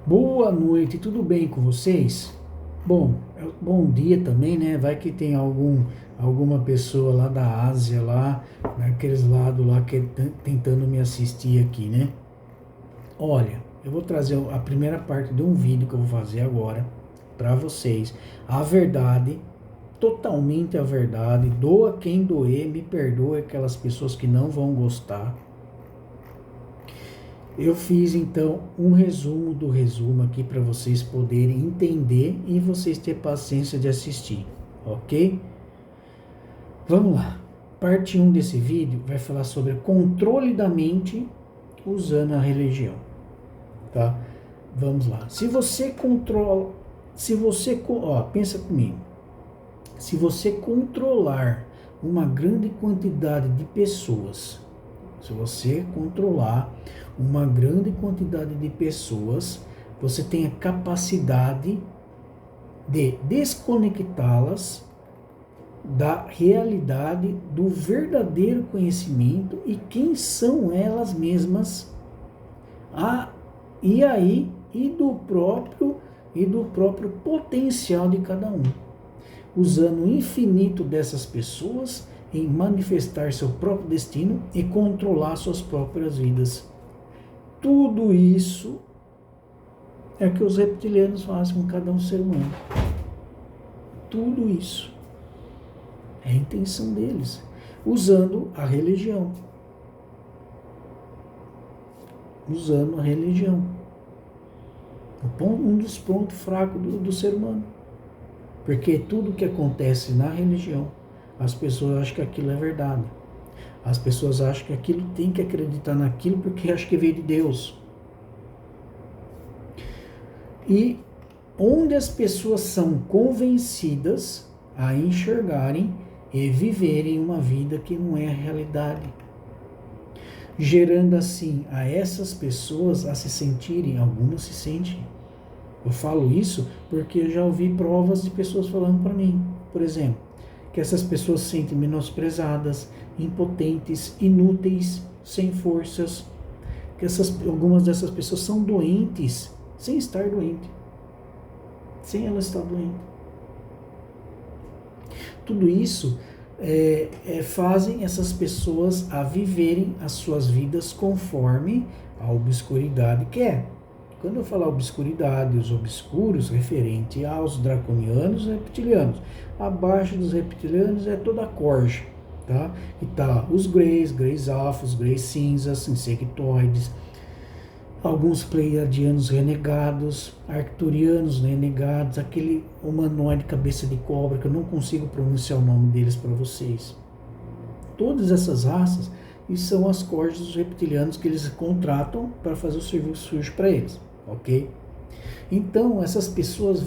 Boa noite, tudo bem com vocês? Bom, bom dia também, né? Vai que tem alguma pessoa lá da Ásia, lá, naqueles lados lá, que tentando me assistir aqui, né? Olha, eu vou trazer a primeira parte de um vídeo que eu vou fazer agora para vocês. A verdade, totalmente a verdade, doa quem doer, me perdoe aquelas pessoas que não vão gostar. Eu fiz então um resumo do resumo aqui para vocês poderem entender e vocês ter paciência de assistir, ok? Vamos lá. Parte 1 desse vídeo vai falar sobre controle da mente usando a religião, tá? Vamos lá. Se você controla, pensa comigo. Se você controlar uma grande quantidade de pessoas, se você controlar uma grande quantidade de pessoas, você tem a capacidade de desconectá-las da realidade, do verdadeiro conhecimento e quem são elas mesmas, e do próprio potencial de cada um, usando o infinito dessas pessoas em manifestar seu próprio destino e controlar suas próprias vidas. Tudo isso é o que os reptilianos fazem com cada um ser humano. Tudo isso é a intenção deles, usando a religião. Usando a religião. Um dos pontos fracos do ser humano. Porque tudo que acontece na religião, as pessoas acham que aquilo é verdade. As pessoas acham que aquilo tem que acreditar naquilo porque acham que veio de Deus. E onde as pessoas são convencidas a enxergarem e viverem uma vida que não é a realidade, gerando assim a essas pessoas a se sentirem, algumas se sentem. Eu falo isso porque eu já ouvi provas de pessoas falando para mim, por exemplo, que essas pessoas se sentem menosprezadas, impotentes, inúteis, sem forças, que algumas dessas pessoas são doentes, sem estar doente, sem ela estar doente. Tudo isso fazem essas pessoas a viverem as suas vidas conforme a obscuridade quer. Quando eu falar obscuridade, os obscuros, referente aos draconianos e reptilianos. Abaixo dos reptilianos é toda a corja, tá? E tá os greys alfas, greys cinzas, insectoides, alguns pleiadianos renegados, arcturianos renegados, aquele humanoide cabeça de cobra, que eu não consigo pronunciar o nome deles para vocês. Todas essas raças, e são as corjas dos reptilianos que eles contratam para fazer o serviço sujo para eles, ok? Então, essas pessoas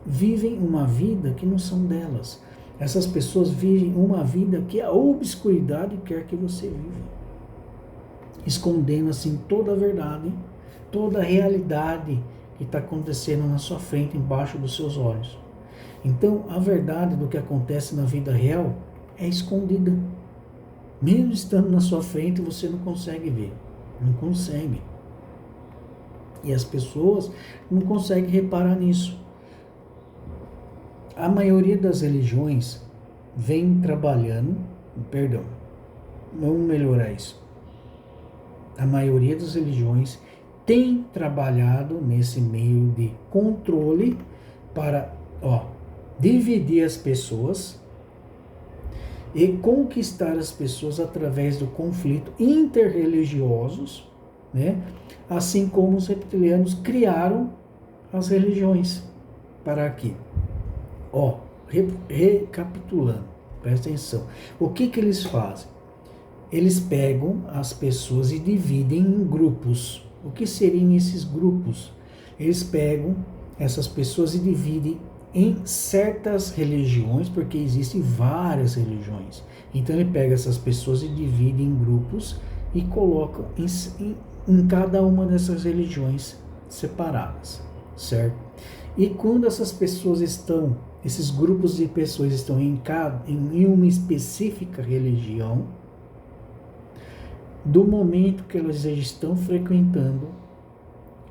vivem uma vida que não são delas. Essas pessoas vivem uma vida que a obscuridade quer que você viva, escondendo assim toda a verdade, toda a realidade que está acontecendo na sua frente, embaixo dos seus olhos. Então, a verdade do que acontece na vida real é escondida. Mesmo estando na sua frente, você não consegue ver. Não consegue. E as pessoas não conseguem reparar nisso. A maioria das religiões vem trabalhando, vamos melhorar isso. A maioria das religiões tem trabalhado nesse meio de controle para dividir as pessoas e conquistar as pessoas através do conflito interreligiosos, né? Assim como os reptilianos criaram as religiões. Para quê? Recapitulando, presta atenção. O que eles fazem? Eles pegam as pessoas e dividem em grupos. O que seriam esses grupos? Eles pegam essas pessoas e dividem em certas religiões, porque existem várias religiões. Então ele pega essas pessoas e divide em grupos e coloca em cada uma dessas religiões separadas, certo? E quando essas pessoas esses grupos de pessoas estão em uma específica religião, do momento que elas já estão frequentando,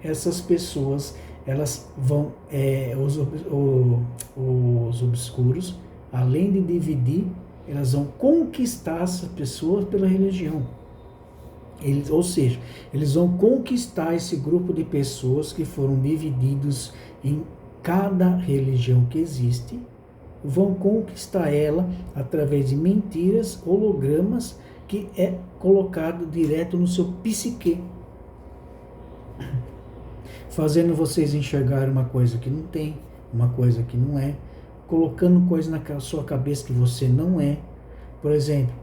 essas pessoas elas vão, os obscuros, além de dividir, elas vão conquistar essas pessoas pela religião. Ou seja, eles vão conquistar esse grupo de pessoas que foram divididos em cada religião que existe, vão conquistar ela através de mentiras, hologramas, que é colocado direto no seu psique, fazendo vocês enxergarem uma coisa que não tem, uma coisa que não é, colocando coisa na sua cabeça que você não é. Por exemplo,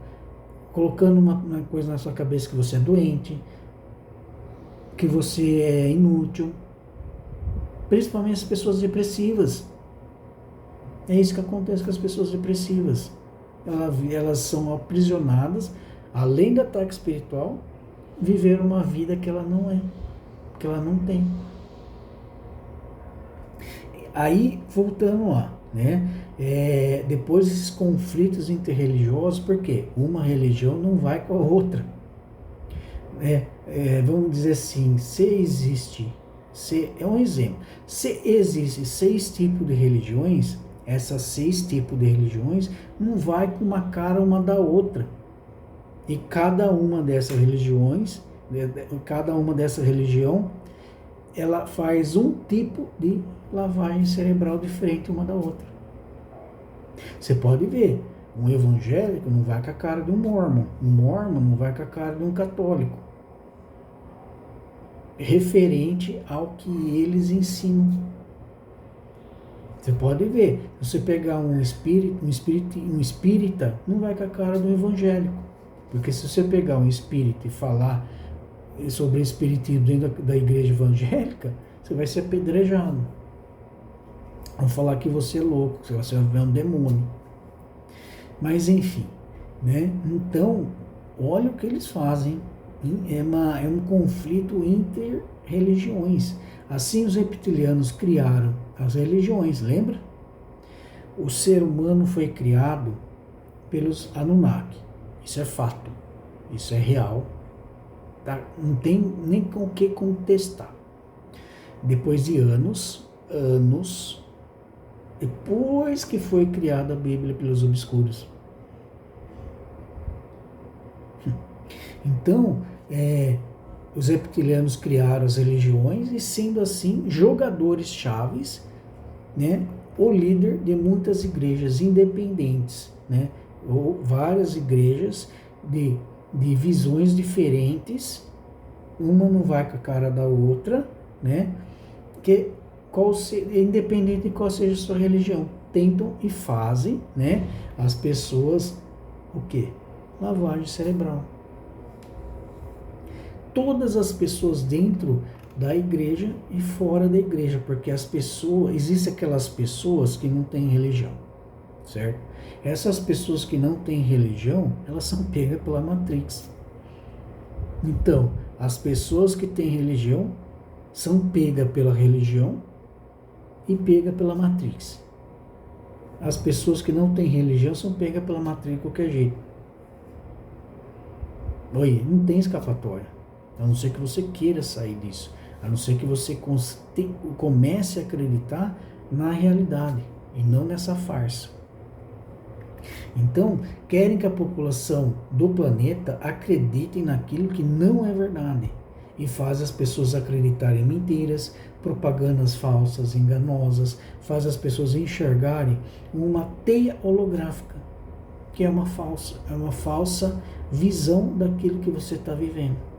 colocando uma coisa na sua cabeça que você é doente, que você é inútil, principalmente as pessoas depressivas. É isso que acontece com as pessoas depressivas. Elas são aprisionadas, além do ataque espiritual, viver uma vida que ela não é, que ela não tem. Aí, voltando lá, né? Depois desses conflitos interreligiosos, porque uma religião não vai com a outra. Vamos dizer assim, é um exemplo. Se existem 6 tipos de religiões, essas 6 tipos de religiões não vai com uma cara uma da outra. E cada uma dessas religiões, ela faz um tipo de lavagem cerebral diferente uma da outra. Você pode ver, um evangélico não vai com a cara de um mórmon não vai com a cara de um católico, referente ao que eles ensinam. Você pode ver, se você pegar um espírita, não vai com a cara do evangélico, porque se você pegar um espírita e falar sobre espiritismo dentro da igreja evangélica, você vai ser apedrejado. Vão falar que você é louco, que você vai ver um demônio. Mas enfim, né? Então, olha o que eles fazem. É um conflito inter-religiões. Assim os reptilianos criaram as religiões, lembra? O ser humano foi criado pelos Anunnaki. Isso é fato, isso é real. Tá? Não tem nem com o que contestar. Depois de anos, depois que foi criada a Bíblia pelos obscuros. Então, os reptilianos criaram as religiões e, sendo assim, jogadores chaves, né, o líder de muitas igrejas independentes, né, ou várias igrejas de visões diferentes, uma não vai com a cara da outra, né, independente de qual seja a sua religião, tentam e fazem, né, as pessoas, o quê? Lavagem cerebral. Todas as pessoas dentro da igreja e fora da igreja, porque existem aquelas pessoas que não têm religião, certo? Essas pessoas que não têm religião, elas são pegas pela Matrix. Então, as pessoas que têm religião são pegas pela religião e pegas pela Matrix. As pessoas que não têm religião são pegas pela Matrix de qualquer jeito. Oi, não tem escapatória. A não ser que você queira sair disso. A não ser que você comece a acreditar na realidade e não nessa farsa. Então, querem que a população do planeta acredite naquilo que não é verdade e faz as pessoas acreditarem em mentiras, propagandas falsas, enganosas, faz as pessoas enxergarem uma teia holográfica, que é uma falsa visão daquilo que você está vivendo.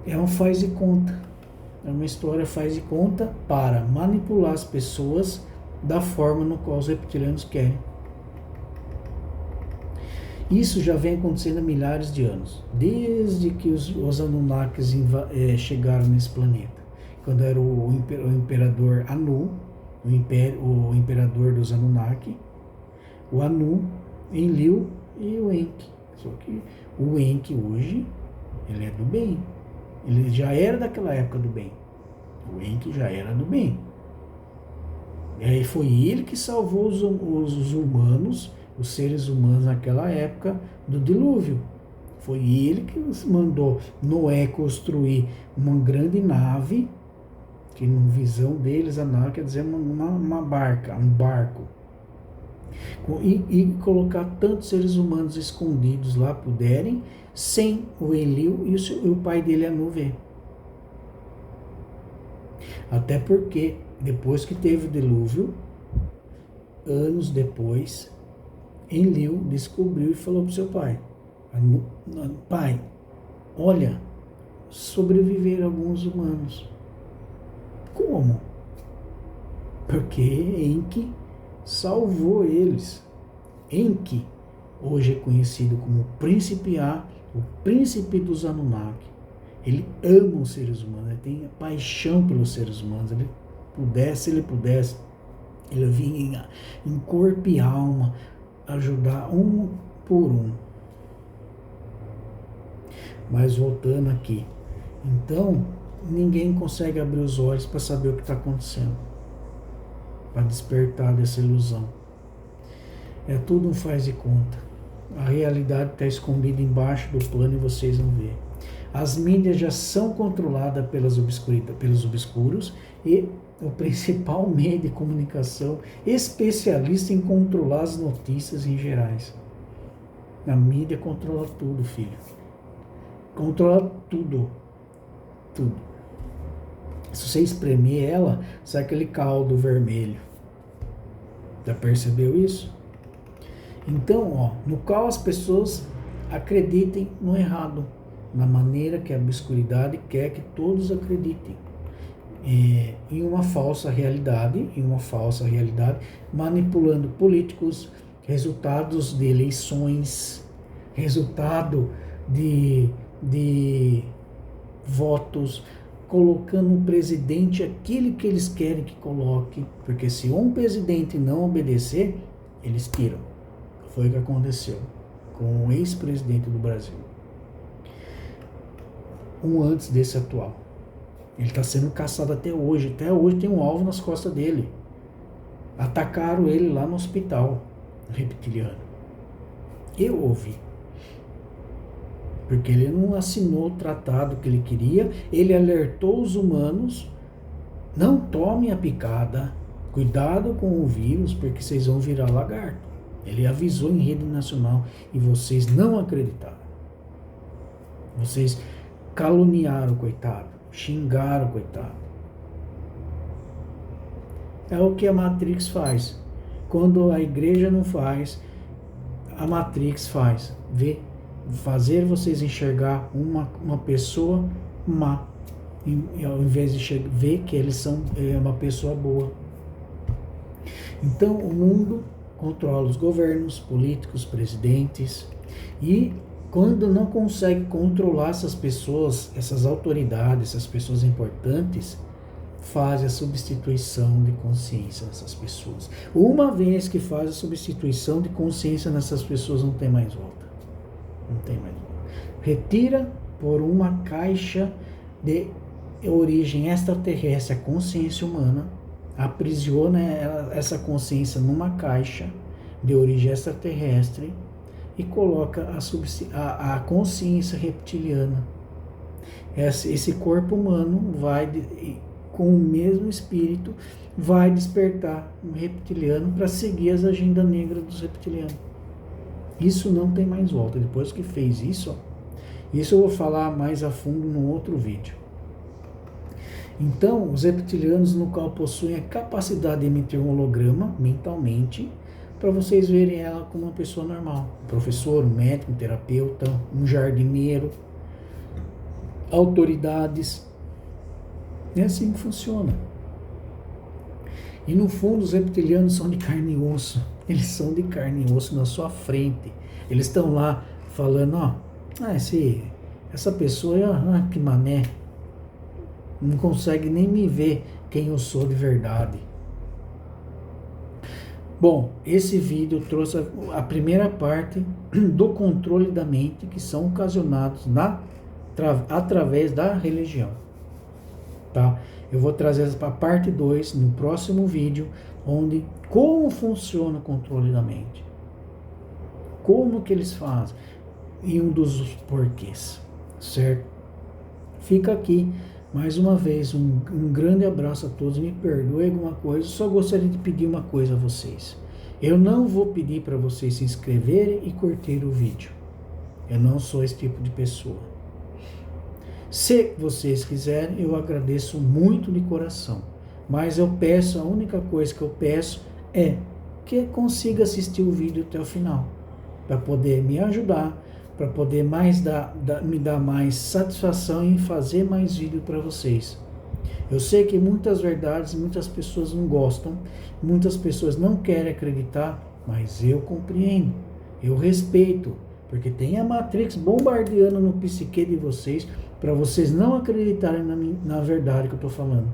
É um faz de conta, é uma história faz de conta para manipular as pessoas da forma no qual os reptilianos querem. Isso já vem acontecendo há milhares de anos, desde que os Anunnakis chegaram nesse planeta. Quando era o imperador Anu, o imperador dos Anunnaki, o Anu, Enlil e o Enki. Só que o Enki hoje, ele é do bem. Ele já era daquela época do bem. O Enki já era do bem. E aí foi ele que salvou os humanos, os seres humanos naquela época do dilúvio. Foi ele que mandou Noé construir uma grande nave que na visão deles a nave quer dizer uma barca, um barco. E colocar tantos seres humanos escondidos lá puderem, sem o Enlil e o pai dele Anu ver. Até porque, depois que teve o dilúvio, anos depois, Enlil descobriu e falou para o seu pai: pai, olha, sobreviveram alguns humanos. Como? Porque Enki salvou eles. Enki, hoje é conhecido como o Príncipe A, o Príncipe dos Anunnaki. Ele ama os seres humanos, ele tem paixão pelos seres humanos. Se ele pudesse, ele vinha em corpo e alma ajudar um por um. Mas voltando aqui, então ninguém consegue abrir os olhos para saber o que está acontecendo, para despertar dessa ilusão. É tudo um faz de conta. A realidade está escondida embaixo do plano e vocês não vê. As mídias já são controladas pelos obscuros e o principal meio de comunicação especialista em controlar as notícias em gerais. A mídia controla tudo, filho. Controla tudo. Tudo. Se você espremer ela, sai aquele caldo vermelho. Já percebeu isso? Então, no qual as pessoas acreditem no errado, na maneira que a obscuridade quer que todos acreditem. Em uma falsa realidade, manipulando políticos, resultados de eleições, resultado de votos, colocando um presidente aquele que eles querem que coloque, porque se um presidente não obedecer, eles tiram. Foi o que aconteceu com o ex-presidente do Brasil. Antes desse atual. Ele está sendo caçado até hoje. Até hoje tem um alvo nas costas dele. Atacaram ele lá no hospital reptiliano. Eu ouvi. Porque ele não assinou o tratado que ele queria. Ele alertou os humanos: não tomem a picada. Cuidado com o vírus, porque vocês vão virar lagarto. Ele avisou em rede nacional e vocês não acreditaram. Vocês caluniaram o coitado, xingaram o coitado. É o que a Matrix faz. Quando a igreja não faz, a Matrix faz. Fazer vocês enxergar uma pessoa má, ao invés de ver que eles são uma pessoa boa. Então o mundo controla os governos, políticos, presidentes, e quando não consegue controlar essas pessoas, essas autoridades, essas pessoas importantes, faz a substituição de consciência nessas pessoas. Uma vez que faz a substituição de consciência nessas pessoas, não tem mais volta. Não tem mais volta. Retira por uma caixa de origem extraterrestre a consciência humana, aprisiona essa consciência numa caixa de origem extraterrestre e coloca a consciência reptiliana. Esse corpo humano com o mesmo espírito, vai despertar um reptiliano para seguir as agendas negras dos reptilianos. Isso não tem mais volta. Depois que fez isso, isso eu vou falar mais a fundo num outro vídeo. Então, os reptilianos, no qual possuem a capacidade de emitir um holograma mentalmente, para vocês verem ela como uma pessoa normal. Um professor, um médico, um terapeuta, um jardineiro, autoridades. É assim que funciona. E no fundo, os reptilianos são de carne e osso. Eles são de carne e osso na sua frente. Eles estão lá falando, essa pessoa, que mané. Não consegue nem me ver quem eu sou de verdade. Bom, esse vídeo trouxe a primeira parte do controle da mente que são ocasionados através da religião. Tá? Eu vou trazer a parte 2 no próximo vídeo, onde como funciona o controle da mente. Como que eles fazem e um dos porquês, certo? Fica aqui Mais uma vez, um grande abraço a todos. Me perdoe alguma coisa. Só gostaria de pedir uma coisa a vocês. Eu não vou pedir para vocês se inscreverem e curtir o vídeo. Eu não sou esse tipo de pessoa. Se vocês quiserem, eu agradeço muito de coração. Mas eu peço, a única coisa que eu peço é que consiga assistir o vídeo até o final. Para poder me ajudar, para poder me dar mais satisfação em fazer mais vídeo para vocês. Eu sei que muitas verdades, muitas pessoas não gostam, muitas pessoas não querem acreditar, mas eu compreendo, eu respeito, porque tem a Matrix bombardeando no psique de vocês, para vocês não acreditarem na verdade que eu estou falando.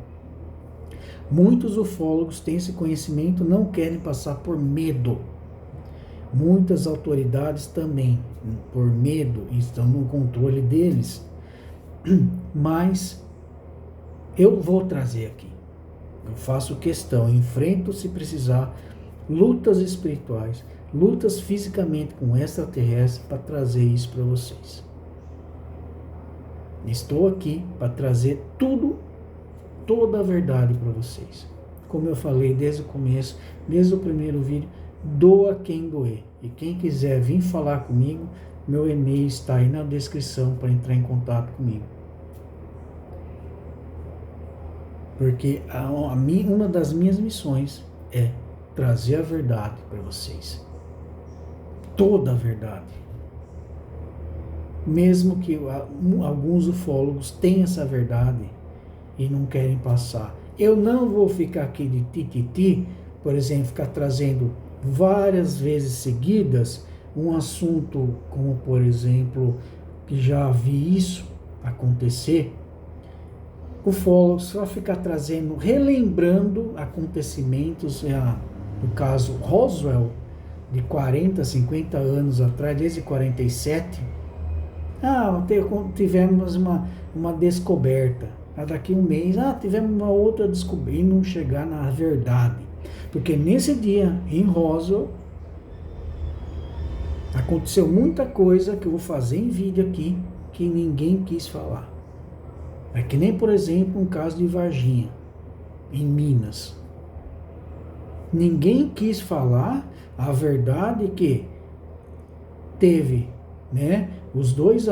Muitos ufólogos têm esse conhecimento, não querem passar por medo. Muitas autoridades também, por medo, estão no controle deles. Mas eu vou trazer aqui. Eu faço questão, enfrento se precisar, lutas espirituais, lutas fisicamente com extraterrestres para trazer isso para vocês. Estou aqui para trazer toda a verdade para vocês. Como eu falei desde o começo, desde o primeiro vídeo, doa quem doer. E quem quiser vir falar comigo, meu e-mail está aí na descrição para entrar em contato comigo. Porque uma das minhas missões é trazer a verdade para vocês. Toda a verdade. Mesmo que alguns ufólogos tenham essa verdade e não querem passar. Eu não vou ficar aqui de tititi, por exemplo, ficar trazendo várias vezes seguidas um assunto como, por exemplo, que já vi isso acontecer. Ufólogos só ficar trazendo, relembrando acontecimentos, no caso Roswell, de 40, 50 anos atrás, desde 47. Tivemos uma descoberta. Daqui um mês, tivemos uma outra descoberta, e não chegar na verdade. Porque nesse dia, em Roswell, aconteceu muita coisa que eu vou fazer em vídeo aqui, que ninguém quis falar. É que nem, por exemplo, um caso de Varginha, em Minas. Ninguém quis falar a verdade que teve, né, os dois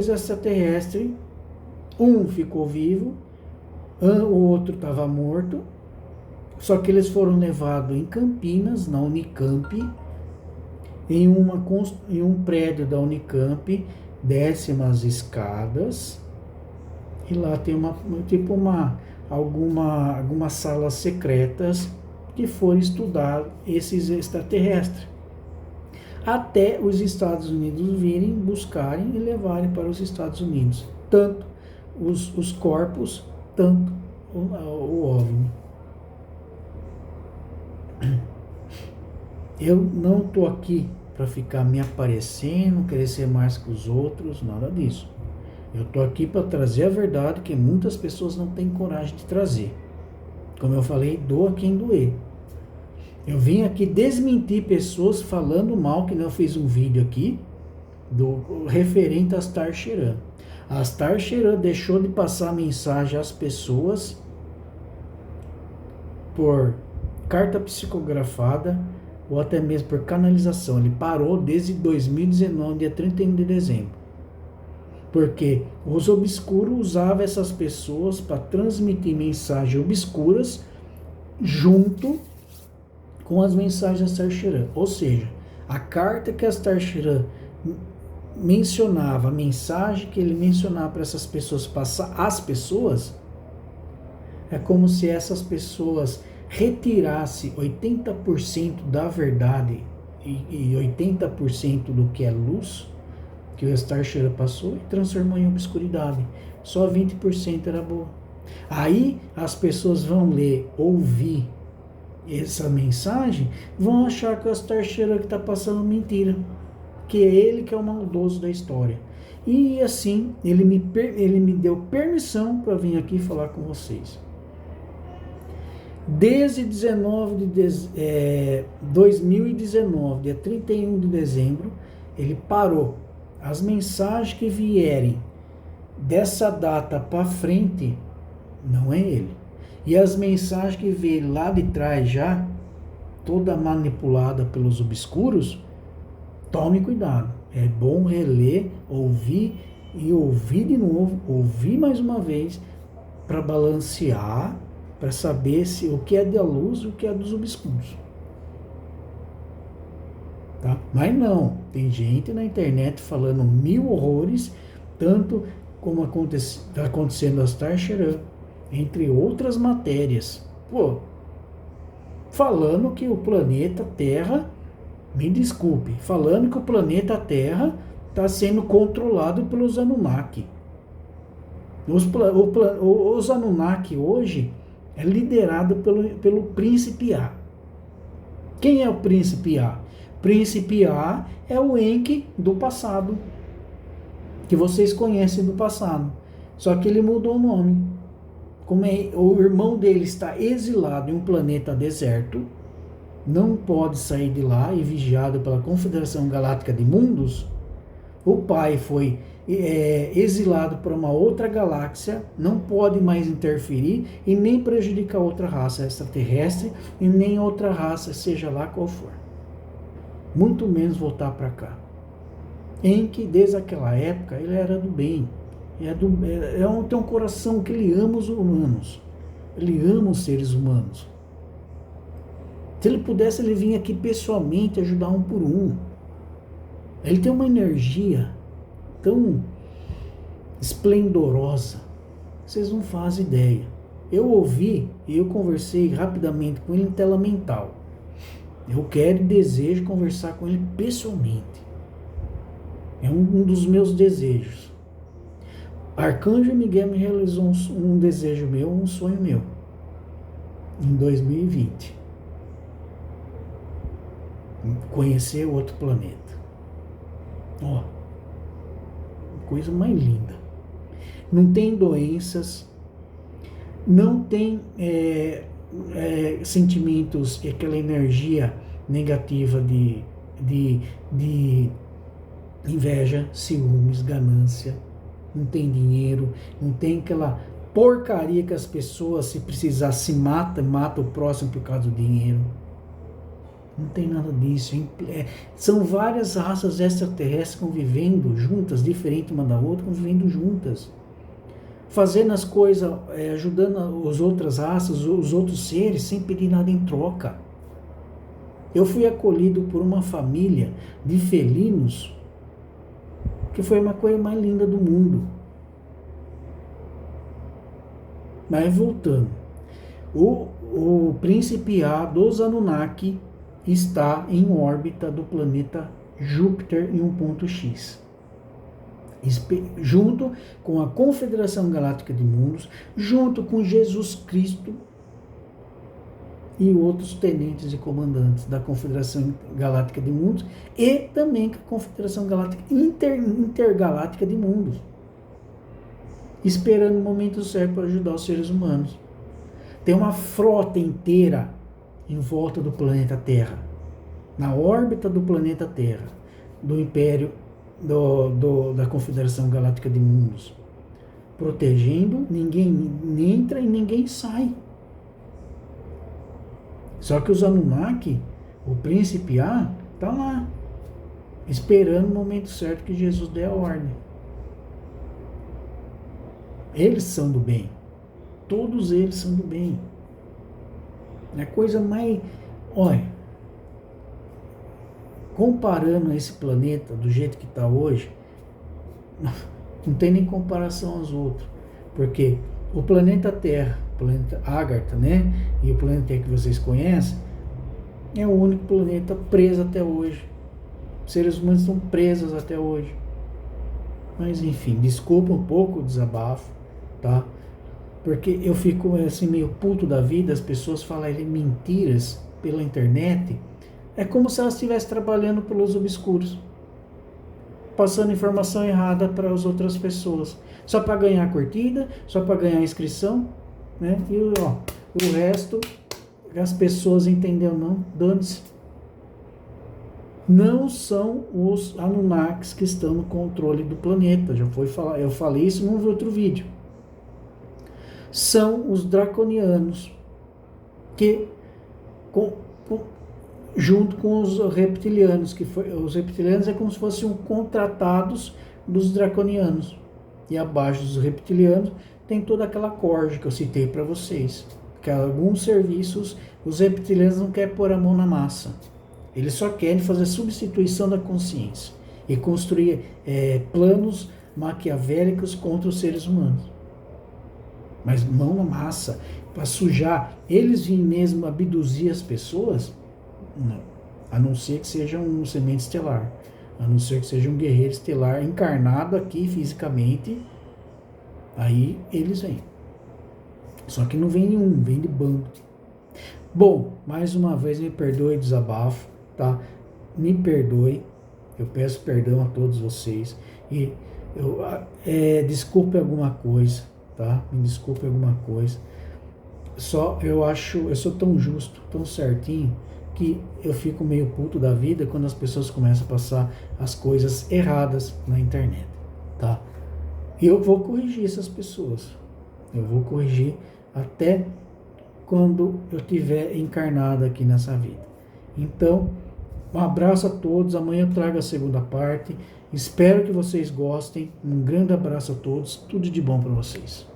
extraterrestres, um ficou vivo, o outro estava morto, só que eles foram levados em Campinas, na Unicamp, em um prédio da Unicamp, desce umas escadas, e lá tem algumas salas secretas que foram estudar esses extraterrestres. Até os Estados Unidos virem, buscarem e levarem para os Estados Unidos. Tanto os corpos, tanto o OVNI. Eu não estou aqui para ficar me aparecendo, querer ser mais que os outros, nada disso. Eu estou aqui para trazer a verdade que muitas pessoas não têm coragem de trazer. Como eu falei, doa quem doer. Eu vim aqui desmentir pessoas falando mal, que eu fiz um vídeo aqui, referente a Astar Sheran. A Astar Sheran deixou de passar mensagem às pessoas por carta psicografada ou até mesmo por canalização. Ele parou desde 2019, dia 31 de dezembro. Porque os obscuros usavam essas pessoas para transmitir mensagens obscuras junto com as mensagens da Astar Sheran. Ou seja, a carta que a Astar Sheran mencionava, a mensagem que ele mencionava para essas pessoas passar às pessoas, é como se essas pessoas retirassem 80% da verdade e 80% do que é luz, que o Astar Sheran passou, e transformou em obscuridade. Só 20% era boa. Aí as pessoas vão ler, ouvir essa mensagem, vão achar que o Astar Sheran que está passando mentira, que é ele que é o maldoso da história. E assim, ele me deu permissão para vir aqui falar com vocês. Desde 2019, dia 31 de dezembro, ele parou. As mensagens que vierem dessa data para frente, não é ele. E as mensagens que veio lá de trás já, toda manipulada pelos obscuros, tome cuidado. É bom reler, ouvir e ouvir de novo, ouvir mais uma vez, para balancear, para saber se o que é da luz e o que é dos obscuros. Tá? Mas não, tem gente na internet falando 1000 horrores, tanto como está acontecendo as Tarsharan, entre outras matérias. Pô, falando que o planeta Terra, me desculpe, falando que o planeta Terra está sendo controlado pelos Anunnaki. Os Anunnaki hoje é liderado pelo Príncipe A. Quem é o Príncipe A? Príncipe A é o Enki do passado, que vocês conhecem do passado. Só que ele mudou o nome. Como o irmão dele está exilado em um planeta deserto, não pode sair de lá e vigiado pela Confederação Galáctica de Mundos, o pai foi exilado para uma outra galáxia, não pode mais interferir e nem prejudicar outra raça extraterrestre e nem outra raça, seja lá qual for. Muito menos voltar para cá. Em que, desde aquela época, ele era do bem. Tem um coração que ele ama os humanos. Ele ama os seres humanos. Se ele pudesse, ele vinha aqui pessoalmente ajudar um por um. Ele tem uma energia tão esplendorosa, vocês não fazem ideia. Eu ouvi e eu conversei rapidamente com ele em tela mental. Eu quero e desejo conversar com ele pessoalmente. É um dos meus desejos. Arcanjo Miguel me realizou um desejo meu, um sonho meu, em 2020. Conhecer outro planeta. Ó, coisa mais linda. Não tem doenças, não tem sentimentos, aquela energia negativa de inveja, ciúmes, ganância. Não tem dinheiro, não tem aquela porcaria que as pessoas, se precisar, se mata o próximo por causa do dinheiro. Não tem nada disso. São várias raças extraterrestres convivendo juntas, diferentes uma da outra, convivendo juntas. Fazendo as coisas, ajudando as outras raças, os outros seres, sem pedir nada em troca. Eu fui acolhido por uma família de felinos, que foi uma coisa mais linda do mundo. Mas voltando. O Príncipe A dos Anunnaki está em órbita do planeta Júpiter em um ponto X. Junto com a Confederação Galáctica de Mundos, junto com Jesus Cristo e outros tenentes e comandantes da Confederação Galáctica de Mundos e também com a Confederação Galáctica Intergaláctica de Mundos, esperando o momento certo para ajudar os seres humanos. Tem uma frota inteira em volta do planeta Terra, na órbita do planeta Terra, do Império da Confederação Galáctica de Mundos, protegendo, ninguém entra e ninguém sai. Só que os Anunnaki, o Príncipe A, está lá, esperando o momento certo que Jesus dê a ordem. Eles são do bem. Todos eles são do bem. É coisa mais... Olha, comparando esse planeta do jeito que está hoje, não tem nem comparação aos outros. Porque o planeta Terra, o planeta Agartha, né? E o planeta Terra que vocês conhecem, é o único planeta preso até hoje. Os seres humanos estão presos até hoje. Mas enfim, desculpa um pouco o desabafo, tá? Porque eu fico assim meio puto da vida, as pessoas falarem mentiras pela internet. É como se elas estivessem trabalhando pelos obscuros, passando informação errada para as outras pessoas, só para ganhar curtida, só para ganhar inscrição, né? E o resto, as pessoas entenderam não, dane-se. Não são os Anunnakis que estão no controle do planeta. Eu falei isso num outro vídeo. São os draconianos que junto com os reptilianos, os reptilianos é como se fossem contratados dos draconianos. E abaixo dos reptilianos tem toda aquela corja que eu citei para vocês. Que alguns serviços os reptilianos não querem pôr a mão na massa. Eles só querem fazer substituição da consciência e construir planos maquiavélicos contra os seres humanos. Mas mão na massa, para sujar, eles vêm mesmo abduzir as pessoas? Não. A não ser que seja um semente estelar. A não ser que seja um guerreiro estelar encarnado aqui fisicamente. Aí eles vêm. Só que não vem nenhum, vem de bando. Bom, mais uma vez me perdoe o desabafo, tá? Me perdoe. Eu peço perdão a todos vocês. E desculpe alguma coisa, tá? Me desculpe alguma coisa. Só eu sou tão justo, tão certinho, que eu fico meio puto da vida quando as pessoas começam a passar as coisas erradas na internet, tá? E eu vou corrigir essas pessoas. Eu vou corrigir até quando eu estiver encarnado aqui nessa vida. Então, um abraço a todos. Amanhã eu trago a segunda parte. Espero que vocês gostem. Um grande abraço a todos. Tudo de bom para vocês.